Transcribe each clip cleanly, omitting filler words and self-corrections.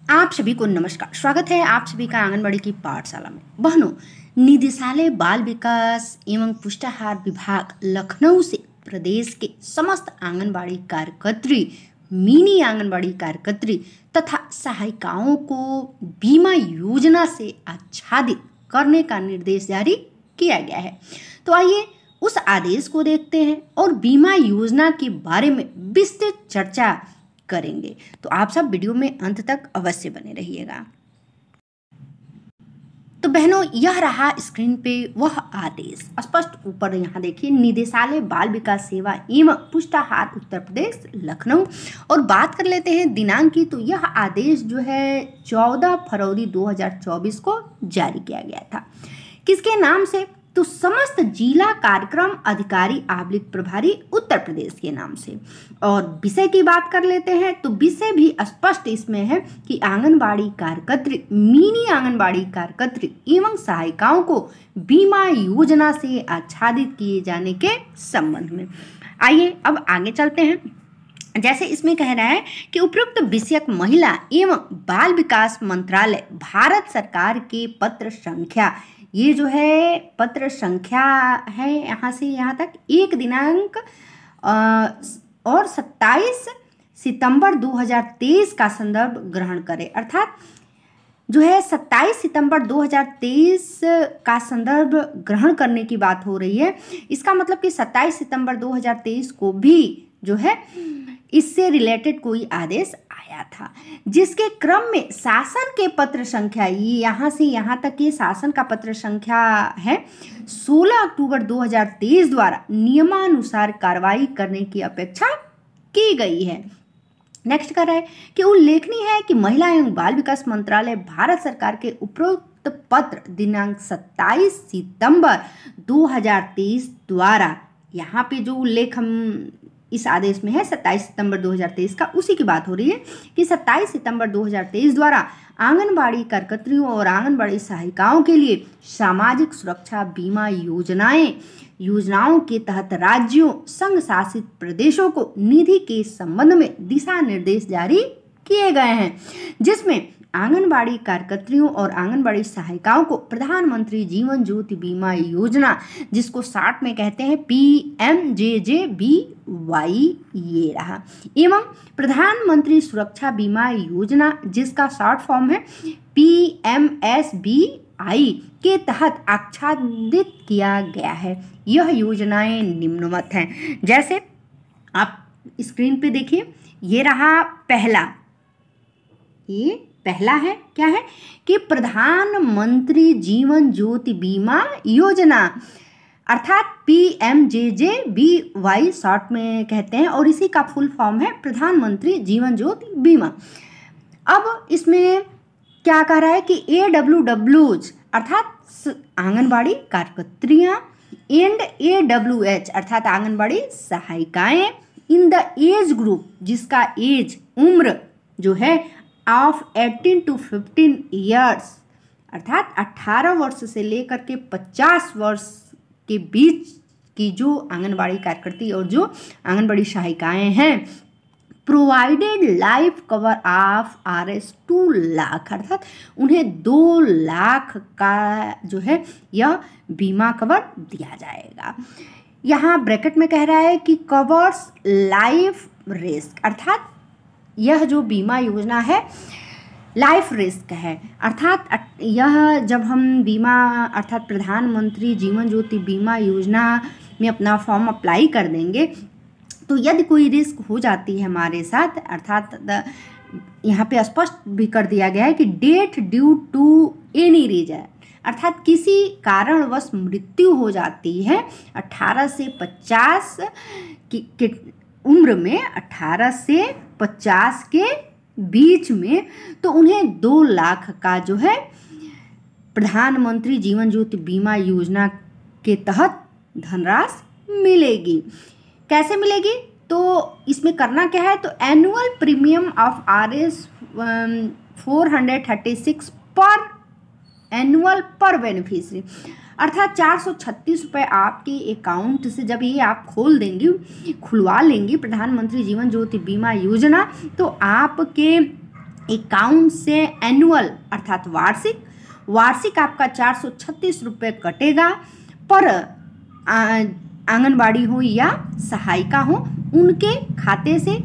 आप सभी को नमस्कार। स्वागत है आप सभी का आंगनबाड़ी की पाठशाला में। बहनों, निदेशालय बाल विकास एवं पुष्टाहार विभाग लखनऊ से प्रदेश के समस्त आंगनबाड़ी कार्यकर्त्री, मिनी आंगनबाड़ी कार्यकर्त्री तथा सहायिकाओं को बीमा योजना से आच्छादित करने का निर्देश जारी किया गया है। तो आइए उस आदेश को देखते हैं और बीमा योजना के बारे में विस्तृत चर्चा करेंगे। तो आप सब वीडियो में अंत तक अवश्य बने रहिएगा। तो बहनों, यह रहा स्क्रीन पे वह आदेश। स्पष्ट ऊपर यहाँ देखिए, निदेशालय बाल विकास सेवा एवं पुष्टाहार उत्तर प्रदेश लखनऊ। और बात कर लेते हैं दिनांक की, तो यह आदेश जो है 14 फरवरी 2024 को जारी किया गया था। किसके नाम से? तो समस्त जिला कार्यक्रम अधिकारी आबलिक प्रभारी उत्तर प्रदेश के नाम से। और विषय की बात कर लेते हैं, तो विषय भी स्पष्ट इसमें है कि आंगनबाड़ी कार्यकर्त्री, मिनी आंगनबाड़ी कार्यकर्त्री एवं सहायिकाओं को बीमा योजना से आच्छादित किए जाने के संबंध में। आइए अब आगे चलते हैं। जैसे इसमें कह रहा है कि उपयुक्त विषयक महिला एवं बाल विकास मंत्रालय भारत सरकार के पत्र संख्या, ये जो है पत्र संख्या है यहाँ से यहाँ तक 1 दिनांक और 27 सितंबर 2023 का संदर्भ ग्रहण करें। अर्थात जो है 27 सितंबर 2023 का संदर्भ ग्रहण करने की बात हो रही है। इसका मतलब कि 27 सितंबर 2023 को भी जो है इससे रिलेटेड कोई आदेश आया था, जिसके क्रम में शासन के पत्र संख्या, ये यहाँ से यहाँ तक ये शासन का पत्र संख्या है, 16 अक्टूबर 2023 द्वारा नियमानुसार कार्रवाई करने की अपेक्षा की गई है। नेक्स्ट कर रहा है कि उल्लेखनीय है कि महिला एवं बाल विकास मंत्रालय भारत सरकार के उपरोक्त पत्र दिनांक 27 सितंबर 2023 द्वारा, यहाँ पे जो उल्लेख हम इस आदेश में है 27 सितंबर 2023 का, उसी की बात हो रही है कि 27 सितंबर 2023 द्वारा आंगनबाड़ी कार्यकर्त्रियों और आंगनबाड़ी सहायिकाओं के लिए सामाजिक सुरक्षा बीमा योजनाओं के तहत राज्यों, संघ शासित प्रदेशों को निधि के संबंध में दिशा निर्देश जारी किए गए हैं, जिसमें आंगनबाड़ी कार्यकर्त्रियों और आंगनबाड़ी सहायिकाओं को प्रधानमंत्री जीवन ज्योति बीमा योजना, जिसको शॉर्ट में कहते हैं PMJJBY, ये रहा, एवं प्रधानमंत्री सुरक्षा बीमा योजना, जिसका शॉर्ट फॉर्म है PMSBI, के तहत आच्छादित किया गया है। यह योजनाएं निम्नवत हैं। जैसे आप स्क्रीन पे देखिए, ये रहा पहला, ये पहला है, क्या है कि प्रधानमंत्री जीवन ज्योति बीमा योजना, अर्थात PMJJBY शॉर्ट में कहते हैं, और इसी का फुल फॉर्म है प्रधानमंत्री जीवन ज्योति बीमा। अब इसमें क्या कह रहा है कि AWWs अर्थात आंगनबाड़ी कार्यकर्त्रियां एंड AWH अर्थात आंगनबाड़ी सहायिकाएं इन द एज ग्रुप, जिसका एज, उम्र जो है ऑफ 18 to 15 ईयर्स, अर्थात 18 वर्ष से लेकर के 50 वर्ष के बीच की जो आंगनबाड़ी कार्यकर्ती और जो आंगनबाड़ी सहायिकाएं हैं, provided life cover of Rs 2 lakh, अर्थात उन्हें 2 लाख का जो है यह बीमा कवर दिया जाएगा। यहाँ ब्रैकेट में कह रहा है कि कवर्स लाइफ रिस्क, अर्थात यह जो बीमा योजना है लाइफ रिस्क है, अर्थात यह जब हम बीमा अर्थात प्रधानमंत्री जीवन ज्योति बीमा योजना में अपना फॉर्म अप्लाई कर देंगे, तो यदि कोई रिस्क हो जाती है हमारे साथ, अर्थात यहाँ पे स्पष्ट भी कर दिया गया है कि death due to any reason, अर्थात किसी कारणवश मृत्यु हो जाती है 18 से 50 की उम्र में, 18 से 50 के बीच में, तो उन्हें 2 लाख का जो है प्रधानमंत्री जीवन ज्योति बीमा योजना के तहत धनराशि मिलेगी। कैसे मिलेगी? तो इसमें करना क्या है, तो एनुअल प्रीमियम ऑफ Rs 436 पर एनुअल पर बेनिफिशियरी, अर्थात 436 रुपये आपके अकाउंट से जब ये आप खुलवा लेंगी प्रधानमंत्री जीवन ज्योति बीमा योजना, तो आपके अकाउंट से एनुअल अर्थात वार्षिक आपका 436 रुपये कटेगा पर आंगनबाड़ी हो या सहायिका हो उनके खाते से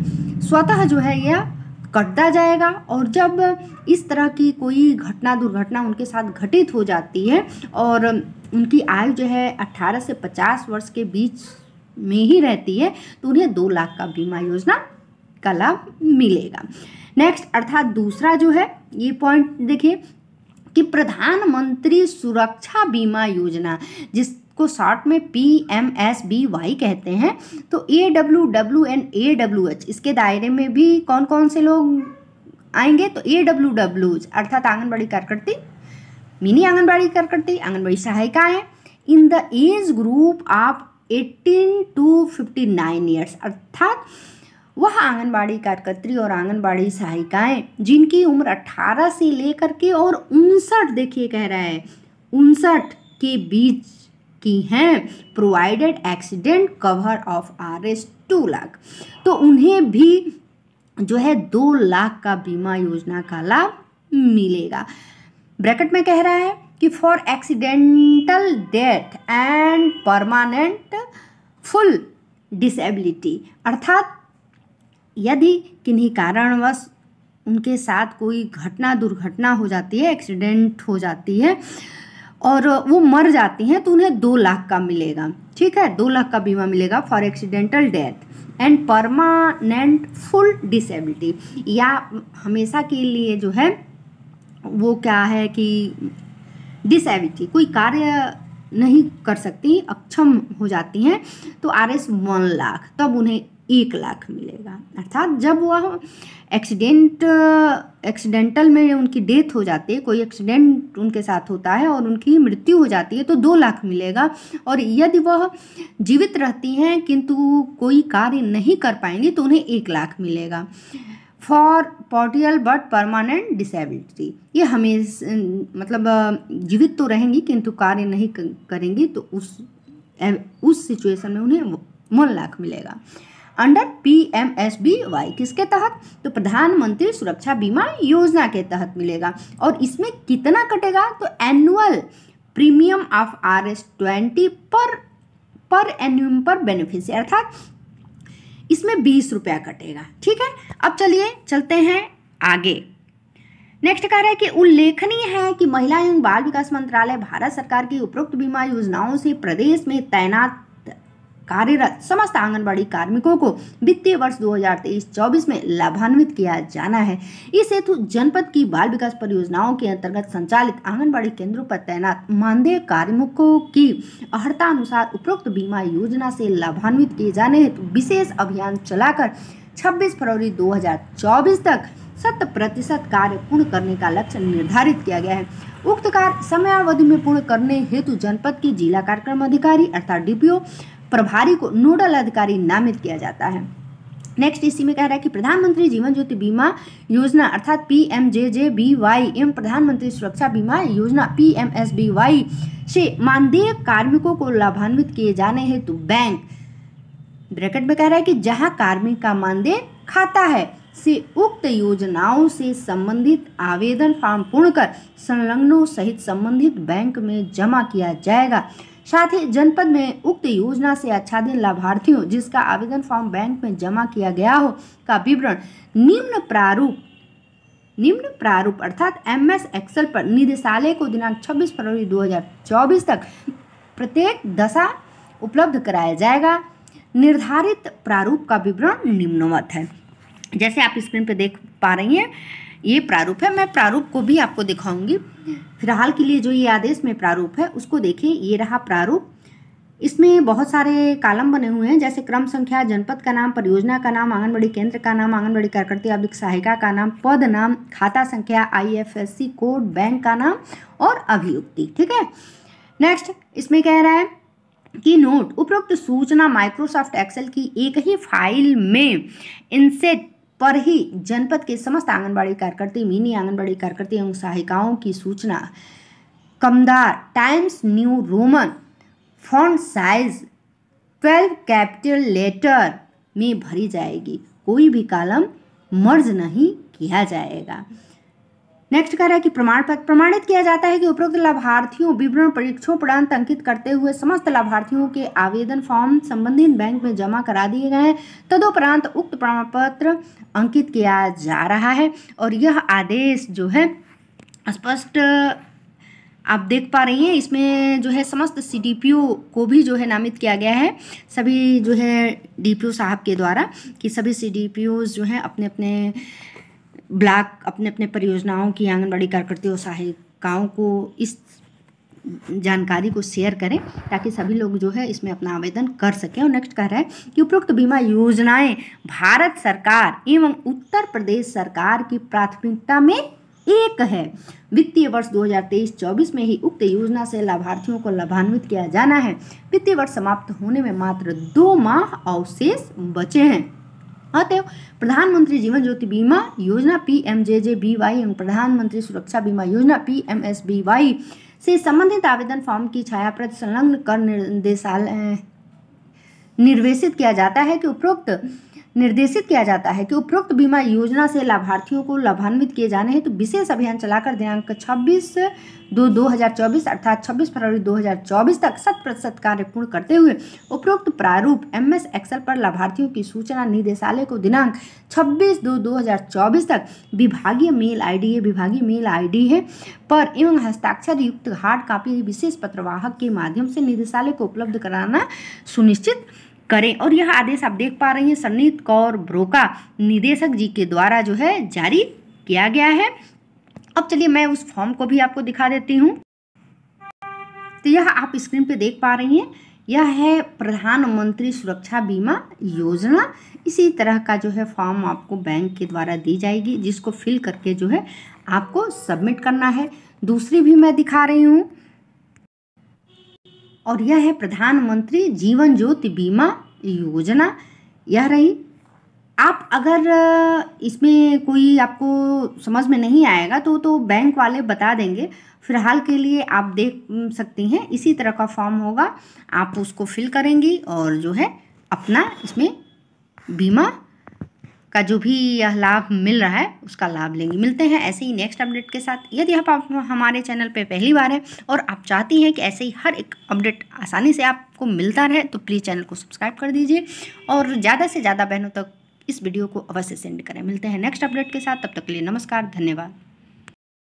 स्वतः जो है यह कटता जाएगा। और जब इस तरह की कोई दुर्घटना उनके साथ घटित हो जाती है और उनकी आयु जो है 18 से 50 वर्ष के बीच में ही रहती है तो उन्हें 2 लाख का बीमा योजना का लाभ मिलेगा। नेक्स्ट अर्थात दूसरा जो है ये पॉइंट देखिए कि प्रधानमंत्री सुरक्षा बीमा योजना जिसको शॉर्ट में PMSBY कहते हैं, तो AWW एंड AWH इसके दायरे में भी कौन कौन से लोग आएंगे, तो AWWs अर्थात आंगनबाड़ी कार्यकर्ती, मिनी आंगनबाड़ी कार्यकर्ती, आंगनबाड़ी सहायिकाएं in the age group of 18 to 59 years अर्थात वह आंगनबाड़ी कार्यकर्त्री और आंगनबाड़ी सहायिकाएं जिनकी उम्र 18 से लेकर के और 59 देखिए कह रहा है 59 के बीच की हैं, provided accident cover of RS 2 lakh, तो उन्हें भी जो है 2 लाख का बीमा योजना का लाभ मिलेगा। ब्रैकेट में कह रहा है कि for accidental death and permanent full disability अर्थात यदि किन्हीं कारणवश उनके साथ कोई दुर्घटना हो जाती है, एक्सीडेंट हो जाती है और वो मर जाती हैं तो उन्हें 2 लाख का मिलेगा। ठीक है, 2 लाख का बीमा मिलेगा for accidental death and permanent full disability, या हमेशा के लिए जो है वो क्या है कि डिसेबिलिटी कोई कार्य नहीं कर सकती, अक्षम हो जाती हैं तो RS 1 लाख, तब उन्हें 1 लाख मिलेगा। अर्थात जब वह एक्सीडेंटल में उनकी डेथ हो जाती है, कोई एक्सीडेंट उनके साथ होता है और उनकी मृत्यु हो जाती है तो 2 लाख मिलेगा, और यदि वह जीवित रहती हैं किंतु कोई कार्य नहीं कर पाएंगी तो उन्हें 1 लाख मिलेगा। For partial but permanent disability, ये हमेशा मतलब जीवित तो रहेंगी किंतु कार्य नहीं करेंगी तो उस सिचुएशन में उन्हें 1 लाख मिलेगा। अंडर PMSBY किसके तहत, तो प्रधानमंत्री सुरक्षा बीमा योजना के तहत मिलेगा। और इसमें कितना कटेगा, तो एनुअल प्रीमियम ऑफ RS 20 पर एन्यूम पर बेनिफिशियरी अर्थात इसमें 20 रुपया कटेगा। ठीक है, अब चलिए चलते हैं आगे। नेक्स्ट कह रहा है कि उल्लेखनीय है कि महिला एवं बाल विकास मंत्रालय भारत सरकार की उपरोक्त बीमा योजनाओं से प्रदेश में तैनात कार्यरत समस्त आंगनबाड़ी कार्मिकों को वित्तीय वर्ष 2023-24 में लाभान्वित किया जाना है। इस हेतु जनपद की बाल विकास परियोजनाओं के अंतर्गत संचालित आंगनबाड़ी केंद्रों पर तैनात मानदेय कार्मिकों की अर्हता अनुसार उपरोक्त बीमा योजना से लाभान्वित किए जाने हेतु विशेष अभियान चलाकर 26 फरवरी 2024 तक 100% कार्य पूर्ण करने का लक्ष्य निर्धारित किया गया है। उक्त कार्य समयावधि में पूर्ण करने हेतु जनपद की जिला कार्यक्रम अधिकारी अर्थात DPO प्रभारी को नोडल अधिकारी नामित किया जाता है। नेक्स्ट इसी में कह रहा है कि प्रधानमंत्री जीवन ज्योति बीमा योजना अर्थात PMJJBY एवं प्रधानमंत्री सुरक्षा बीमा योजना PMSBY से मानदेय कार्मिकों को लाभान्वित किए जाने हेतु बैंक ब्रैकेट में कह रहा है कि जहां कार्मिक का मानदेय खाता है से उक्त योजनाओं से संबंधित आवेदन फॉर्म पूर्ण कर संलग्नों सहित संबंधित बैंक में जमा किया जाएगा। साथ ही जनपद में उक्त योजना से आच्छादित लाभार्थियों जिसका आवेदन फॉर्म बैंक में जमा किया गया हो का विवरण निम्न प्रारूप अर्थात MS एक्सेल पर निदेशालय को दिनांक 26 फरवरी 2024 तक प्रत्येक दशा उपलब्ध कराया जाएगा। निर्धारित प्रारूप का विवरण निम्नवत है। जैसे आप स्क्रीन पर देख पा रही हैं ये प्रारूप है, मैं प्रारूप को भी आपको दिखाऊंगी। फिलहाल के लिए जो ये आदेश में प्रारूप है उसको देखिए, ये रहा प्रारूप। इसमें बहुत सारे कॉलम बने हुए हैं जैसे क्रम संख्या, जनपद का नाम, परियोजना का नाम, आंगनबाड़ी केंद्र का नाम, आंगनबाड़ी कार्यकर्ती अभिक सहायिका का नाम, पद नाम, खाता संख्या, IFSC कोड, बैंक का नाम और अभियुक्ति। ठीक है, नेक्स्ट इसमें कह रहा है कि नोट उपरोक्त सूचना माइक्रोसॉफ्ट एक्सेल की एक ही फाइल में इनसेट पर ही जनपद के समस्त आंगनबाड़ी कार्यकर्ती, मिनी आंगनबाड़ी कार्यकर्ती एवं सहायिकाओं की सूचना कमदार Times New Roman font size 12 capital letter में भरी जाएगी। कोई भी कॉलम मर्ज नहीं किया जाएगा। नेक्स्ट कह रहा है कि प्रमाण पत्र प्रमाणित किया जाता है कि उपरोक्त लाभार्थियों विवरण परीक्षों उपरांत अंकित करते हुए समस्त लाभार्थियों के आवेदन फॉर्म संबंधित बैंक में जमा करा दिए गए हैं। तदुपरांत उक्त प्रमाण पत्र अंकित किया जा रहा है। और यह आदेश जो है स्पष्ट आप देख पा रही हैं, इसमें जो है समस्त CDPO को भी जो है नामित किया गया है, सभी जो है DPO साहब के द्वारा, कि सभी CDPOs जो हैं अपने अपने ब्लॉक अपने अपने परियोजनाओं की आंगनबाड़ी कार्यकर्ता और सहायिकाओं को इस जानकारी को शेयर करें ताकि सभी लोग जो है इसमें अपना आवेदन कर सकें। और नेक्स्ट कह रहा है कि उपरोक्त बीमा योजनाएं भारत सरकार एवं उत्तर प्रदेश सरकार की प्राथमिकता में एक है। वित्तीय वर्ष 2023-24 में ही उक्त योजना से लाभार्थियों को लाभान्वित किया जाना है। वित्तीय वर्ष समाप्त होने में मात्र 2 माह अवशेष बचे हैं। अतएव प्रधानमंत्री जीवन ज्योति बीमा योजना PMJJBY एवं प्रधानमंत्री सुरक्षा बीमा योजना PMSBY से संबंधित आवेदन फॉर्म की छायाप्रति संलग्न कर निर्देशित किया जाता है कि उपरोक्त बीमा योजना से लाभार्थियों को लाभान्वित किए जाने हैं तो विशेष अभियान चलाकर दिनांक 26/2/2024 अर्थात 26 फरवरी 2024 तक 100% कार्य पूर्ण करते हुए उपरोक्त प्रारूप MS Excel पर लाभार्थियों की सूचना निदेशालय को दिनांक 26/2/2024 तक विभागीय मेल ID है पर एवं हस्ताक्षर युक्त हार्ड कॉपी विशेष पत्रवाहक के माध्यम से निदेशालय को उपलब्ध कराना सुनिश्चित करें। और यह आदेश आप देख पा रही हैं सन्नीत कौर ब्रोका निदेशक जी के द्वारा जो है जारी किया गया है। अब चलिए मैं उस फॉर्म को भी आपको दिखा देती हूँ। तो यह आप स्क्रीन पे देख पा रही हैं, यह है प्रधानमंत्री सुरक्षा बीमा योजना। इसी तरह का जो है फॉर्म आपको बैंक के द्वारा दी जाएगी जिसको फिल करके जो है आपको सबमिट करना है। दूसरी भी मैं दिखा रही हूँ और यह है प्रधानमंत्री जीवन ज्योति बीमा योजना, यह रही। आप अगर इसमें कोई आपको समझ में नहीं आएगा तो बैंक वाले बता देंगे। फिलहाल के लिए आप देख सकती हैं इसी तरह का फॉर्म होगा, आप उसको फिल करेंगी और जो है अपना इसमें बीमा का जो भी यह लाभ मिल रहा है उसका लाभ लेंगे। मिलते हैं ऐसे ही नेक्स्ट अपडेट के साथ। यदि आप हमारे चैनल पे पहली बार हैं और आप चाहती हैं कि ऐसे ही हर एक अपडेट आसानी से आपको मिलता रहे तो प्लीज़ चैनल को सब्सक्राइब कर दीजिए और ज़्यादा से ज़्यादा बहनों तक इस वीडियो को अवश्य सेंड करें। मिलते हैं नेक्स्ट अपडेट के साथ, तब तक के लिए नमस्कार, धन्यवाद।